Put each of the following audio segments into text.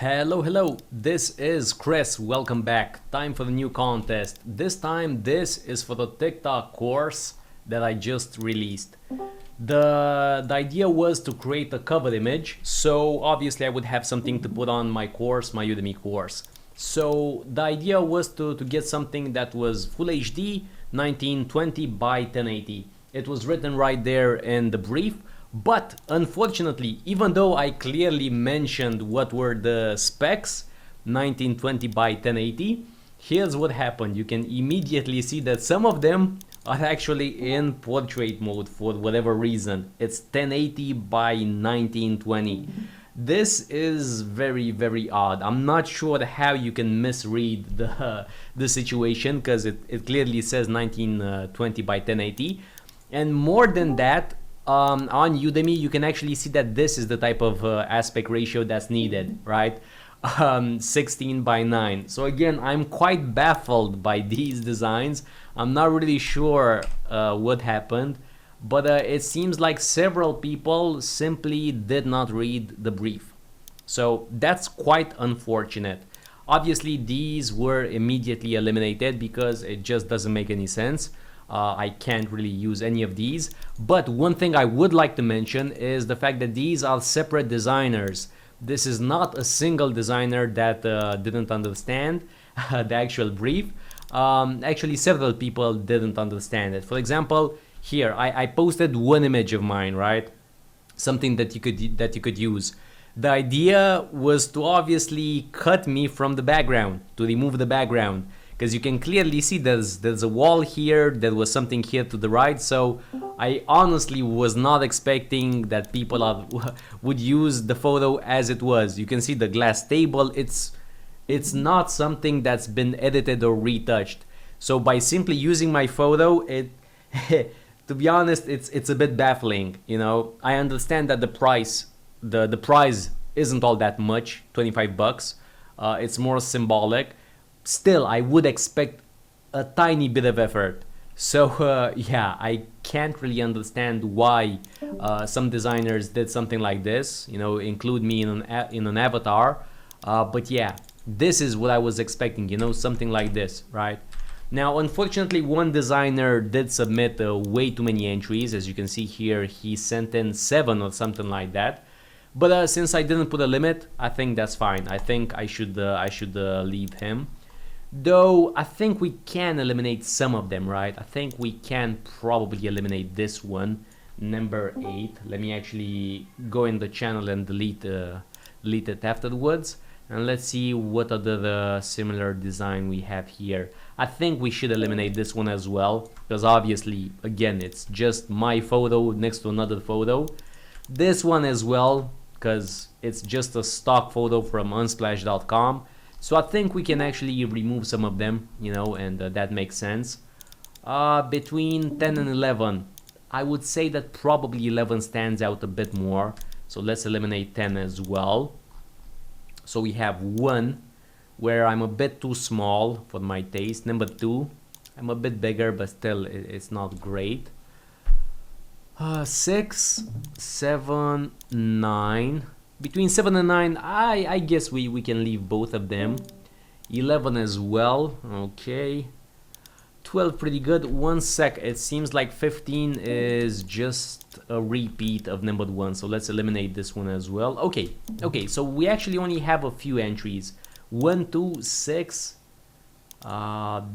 Hello, this is Chris. Welcome back. Time for the new contest. This time, this is for the TikTok course that I just released. The idea was to create a cover image, so obviously I would have something to put on my course, my Udemy course. So the idea was to get something that was Full HD 1920 by 1080. It was written right there in the brief. But unfortunately, even though I clearly mentioned what were the specs, 1920 by 1080, here's what happened. You can immediately see that some of them are actually in portrait mode for whatever reason. It's 1080 by 1920. This is very odd. I'm not sure how you can misread the situation, because it clearly says 1920 by 1080. And more than that, on Udemy you can actually see that this is the type of aspect ratio that's needed, right? 16 by 9. So again, I'm quite baffled by these designs. I'm not really sure what happened, but it seems like several people simply did not read the brief. So that's quite unfortunate. Obviously these were immediately eliminated because it just doesn't make any sense. I can't really use any of these. But one thing I would like to mention is the fact that these are separate designers. This is not a single designer that didn't understand the actual brief. Actually, several people didn't understand it. For example, here I posted one image of mine, right? Something that you could use. The idea was to obviously cut me from the background, to remove the background. Because you can clearly see there's a wall here, there was something here to the right, so I honestly was not expecting that people would use the photo as it was. You can see the glass table, it's not something that's been edited or retouched. So by simply using my photo, to be honest, it's a bit baffling, you know. I understand that the price isn't all that much, 25 bucks. It's more symbolic. Still, I would expect a tiny bit of effort. So yeah, I can't really understand why some designers did something like this, you know, include me in an avatar. But yeah, this is what I was expecting, you know, something like this, right? Now, unfortunately, one designer did submit way too many entries. As you can see here, he sent in 7 or something like that. But since I didn't put a limit, I think that's fine. I think I should leave him. Though I think we can eliminate some of them, right? I think we can probably eliminate this one, number 8. Let me actually go in the channel and delete it afterwards. And let's see what other similar design we have here. I think we should eliminate this one as well, because obviously, again, it's just my photo next to another photo. This one as well, because it's just a stock photo from unsplash.com. So I think we can actually remove some of them, you know, and that makes sense. Between 10 and 11, I would say that probably 11 stands out a bit more. So let's eliminate 10 as well. So we have 1 where I'm a bit too small for my taste. Number 2, I'm a bit bigger, but still it's not great. 6, 7, 9. Between 7 and 9, I guess we can leave both of them. 11 as well, okay. 12 pretty good. 1 sec, it seems like 15 is just a repeat of number 1, so let's eliminate this one as well. Okay, so we actually only have a few entries. 1, 2, 6,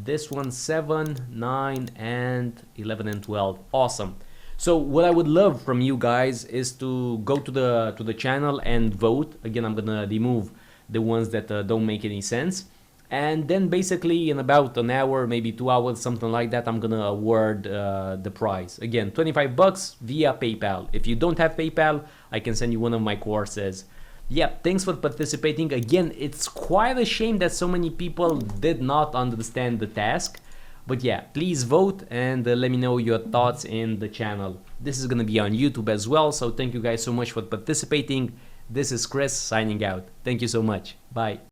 this one 7, 9, and 11 and 12. Awesome. So what I would love from you guys is to go to the channel and vote. Again, I'm gonna remove the ones that don't make any sense, and then basically in about an hour, maybe 2 hours, something like that, I'm gonna award the prize. Again, 25 bucks via PayPal. If you don't have PayPal, I can send you one of my courses. Yeah, thanks for participating. Again, it's quite a shame that so many people did not understand the task. But yeah, please vote and let me know your thoughts in the channel. This is gonna be on YouTube as well, so thank you guys so much for participating. This is Chris signing out. Thank you so much. Bye.